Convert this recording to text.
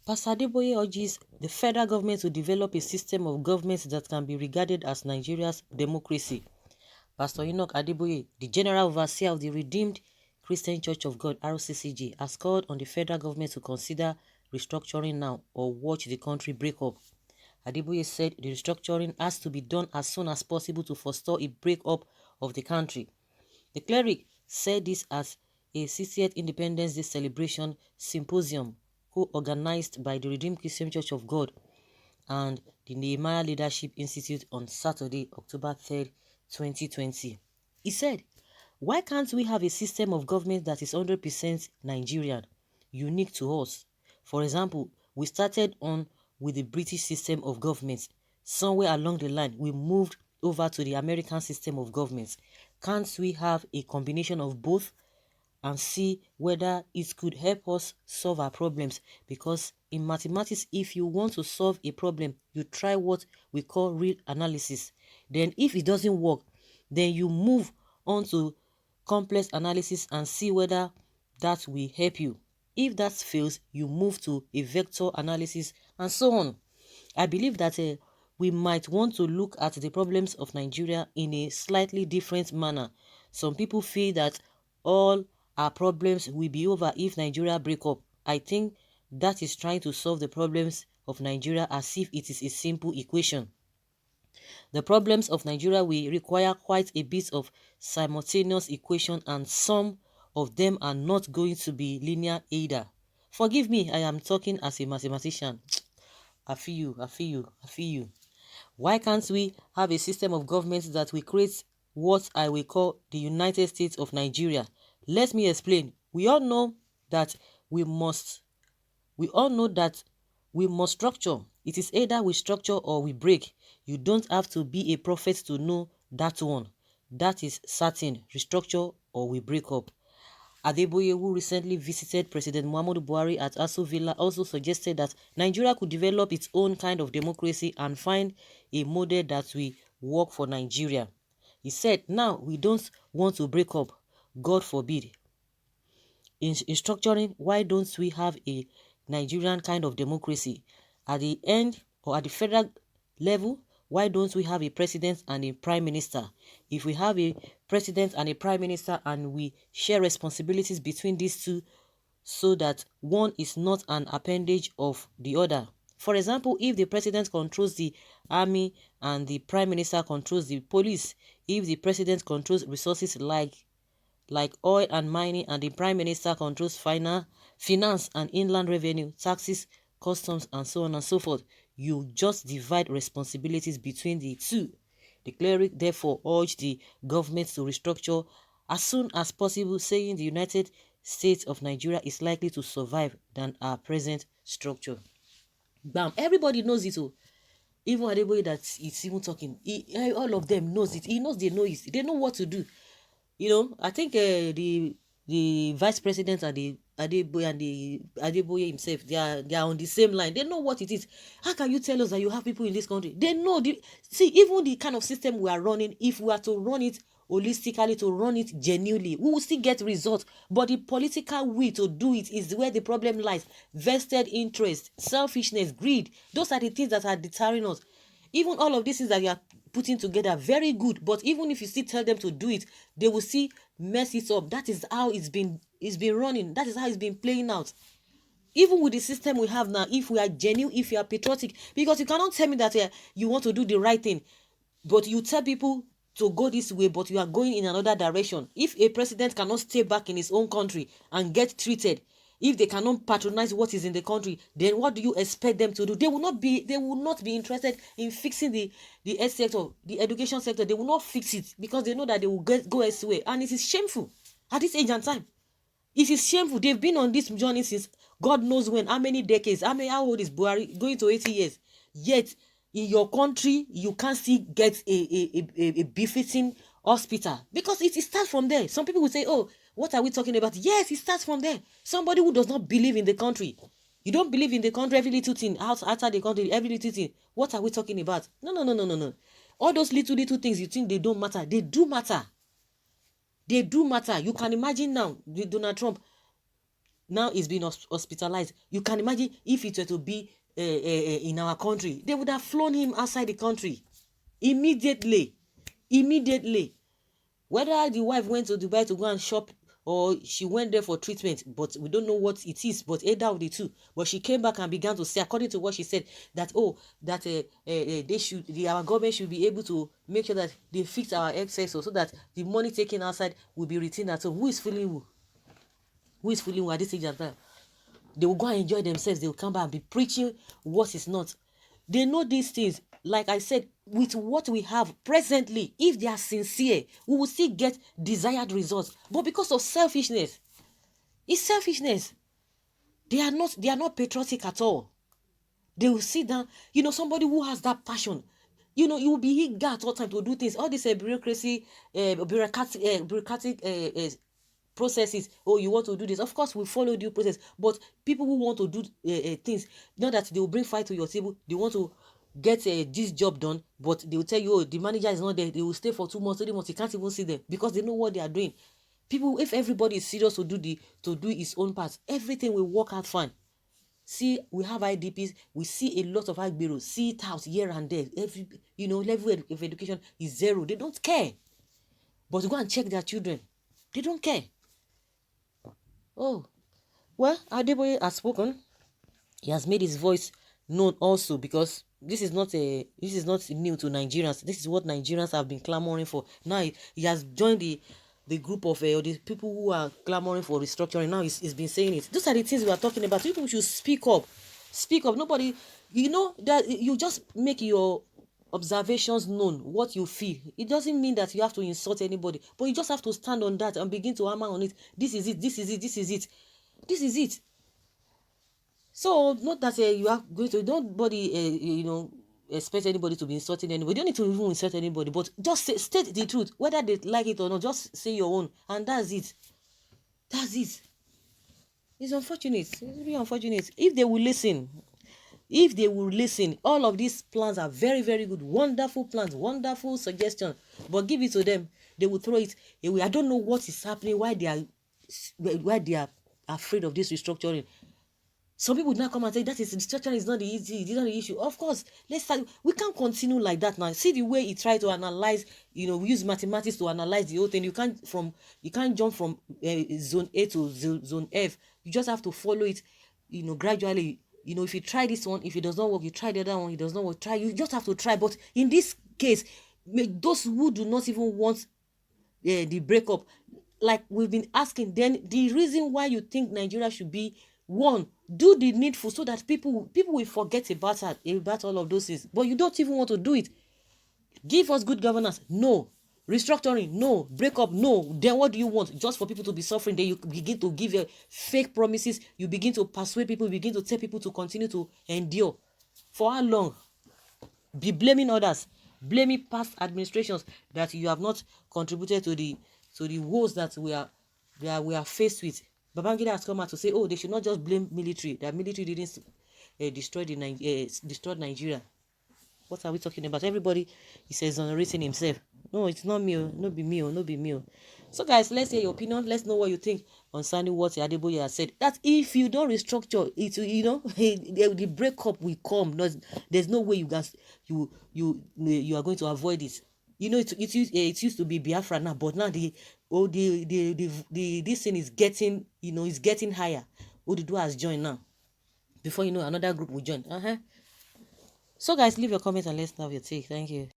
Pastor Adeboye urges the federal government to develop a system of government that can be regarded as Nigeria's democracy. Pastor Enoch Adeboye, the General Overseer of the Redeemed Christian Church of God (RCCG), has called on the federal government to consider restructuring now or watch the country break up. Adeboye said the restructuring has to be done as soon as possible to forestall a break-up of the country. The cleric said this as a 60th Independence Day celebration symposium co-organized by the Redeemed Christian Church of God and the Nehemiah Leadership Institute on Saturday, October 3rd, 2020. He said, "Why can't we have a system of government that is 100% Nigerian, unique to us? For example, we started on with the British system of government. Somewhere along the line, we moved over to the American system of government. Can't we have a combination of both and see whether it could help us solve our problems? Because in mathematics, if you want to solve a problem, you try what we call real analysis. Then if it doesn't work, then you move on to complex analysis and see whether that will help you. If that fails, you move to a vector analysis and so on. I believe that we might want to look at the problems of Nigeria in a slightly different manner. Some people feel that all our problems will be over if Nigeria break up. I think that is trying to solve the problems of Nigeria as if it is a simple equation. The problems of Nigeria will require quite a bit of simultaneous equation, and some of them are not going to be linear either. Forgive me, I am talking as a mathematician. I feel you. Why can't we have a system of government that will create what I will call the United States of Nigeria? Let me explain. We all know that we must structure. It is either we structure or we break. You don't have to be a prophet to know that one. That is certain. Restructure or we break up. Adeboye, who recently visited President Muhammadu Buhari at Aso Villa, also suggested that Nigeria could develop its own kind of democracy and find a model that will work for Nigeria. He said, now we don't want to break up. God forbid. In structuring, why don't we have a Nigerian kind of democracy? At the end or at the federal level, why don't we have a president and a prime minister? If we have a president and a prime minister and we share responsibilities between these two so that one is not an appendage of the other. For example, if the president controls the army and the prime minister controls the police, if the president controls resources like oil and mining and the prime minister controls finance and inland revenue, taxes, customs, and so on and so forth, you just divide responsibilities between the two. The cleric therefore urged the government to restructure as soon as possible, saying the United States of Nigeria is likely to survive than our present structure. Bam! Everybody knows it. Oh. Even Adeboye that is even talking, all of them knows it. He knows they know it. They know what to do. You know, I think the vice president and the Adeboye himself, they are on the same line. They know what it is. How can you tell us that you have people in this country? They know. See, even the kind of system we are running, if we are to run it holistically, to run it genuinely, we will still get results. But the political will to do it is where the problem lies. Vested interest, selfishness, greed. Those are the things that are deterring us. Even all of these things that you are putting together, very good, but even if you still tell them to do it, they will still mess it up. That is how it's been running. That is how it's been playing out. Even with the system we have now, if we are genuine, if you are patriotic, because you cannot tell me that you want to do the right thing, but you tell people to go this way, but you are going in another direction. If a president cannot stay back in his own country and get treated, if they cannot patronize what is in the country, then what do you expect them to do? They will not be interested in fixing the health sector, the education sector. They will not fix it because they know that they will go elsewhere. And it is shameful at this age and time. It is shameful. They've been on this journey since God knows when, how many decades, how old is Buhari? Going to 80 years. Yet, in your country, you can't still get a befitting hospital because it starts from there. Some people will say, oh, what are we talking about? Yes, it starts from there. Somebody who does not believe in the country. You don't believe in the country, every little thing, outside the country, every little thing. What are we talking about? No. All those little things you think they don't matter. They do matter. They do matter. You can imagine now, Donald Trump, Now he's been hospitalized. You can imagine if it were to be in our country, they would have flown him outside the country immediately. Whether the wife went to Dubai to go and shop or she went there for treatment, but we don't know what it is, but either of the two. But she came back and began to say, according to what she said, that our government should be able to make sure that they fix our excess so that the money taken outside will be retained at home. Who is fooling who? Who is fooling who at this age as well? They will go and enjoy themselves. They will come back and be preaching what is not. They know these things. Like I said, with what we have presently, if they are sincere, we will still get desired results. But because of selfishness, it's selfishness. They are not patriotic at all. They will sit down, somebody who has that passion. You will be eager at all time to do things. All this bureaucratic processes. Oh, you want to do this? Of course, we follow due process. But people who want to do things, not that they will bring fight to your table. They want to get this job done, but they will tell you, oh, the manager is not there. They will stay for 2 months, 3 months. You can't even see them because they know what they are doing. People, if everybody is serious to do his own part, everything will work out fine. See, we have IDPs. We see a lot of agberos. See it out here and there. Every level of education is zero. They don't care. But go and check their children. They don't care. Oh, well, ADEBOYE has spoken. He has made his voice known also, because this is not new to Nigerians. This is what Nigerians have been clamoring for. Now he has joined the group of the people who are clamoring for restructuring. Now he's been saying it. Those are the things we are talking about. People should speak up. Speak up. Nobody, that you just make your observations known, what you feel. It doesn't mean that you have to insult anybody, but you just have to stand on that and begin to hammer on it. This is it. This is it. This is it. This is it. So not that you are going to, nobody expect anybody to be insulting anybody. You don't need to even insult anybody, but just state the truth, whether they like it or not. Just say your own, and that's it. That's it. It's unfortunate. It's really unfortunate. If they will listen, all of these plans are very, very good, wonderful plans, wonderful suggestions. But give it to them, they will throw it away. I don't know what is happening. Why they are afraid of this restructuring. Some people would now come and say that restructuring is not the issue. Of course, let's start. We can't continue like that now. See the way he tried to analyze. We use mathematics to analyze the whole thing. You can't jump from zone A to zone F. You just have to follow it, gradually. If you try this one, if it does not work, you try the other one. It does not work. Try. You just have to try. But in this case, those who do not even want the breakup, like we've been asking, then the reason why you think Nigeria should be one, do the needful so that people will forget about all of those things. But you don't even want to do it. Give us good governance. No. Restructuring. No. Breakup. No. Then what do you want? Just for people to be suffering. Then you begin to give fake promises. You begin to persuade people. You begin to tell people to continue to endure. For how long? Be blaming others. Blaming past administrations that you have not contributed to the woes that we are faced with. Babangida has come out to say, oh, they should not just blame military. That military didn't destroy Nigeria. What are we talking about? Everybody is exonerating himself. No, it's not me. No be me. No be me. So guys, let's hear your opinion. Let's know what you think concerning what ADEBOYE has said. That if you don't restructure it, the breakup will come. There's no way you are going to avoid it. It used to be Biafra now, but now this thing is getting, is getting higher. Oduduwa has joined now. Before you know, another group will join. So guys, leave your comments and let's have your take. Thank you.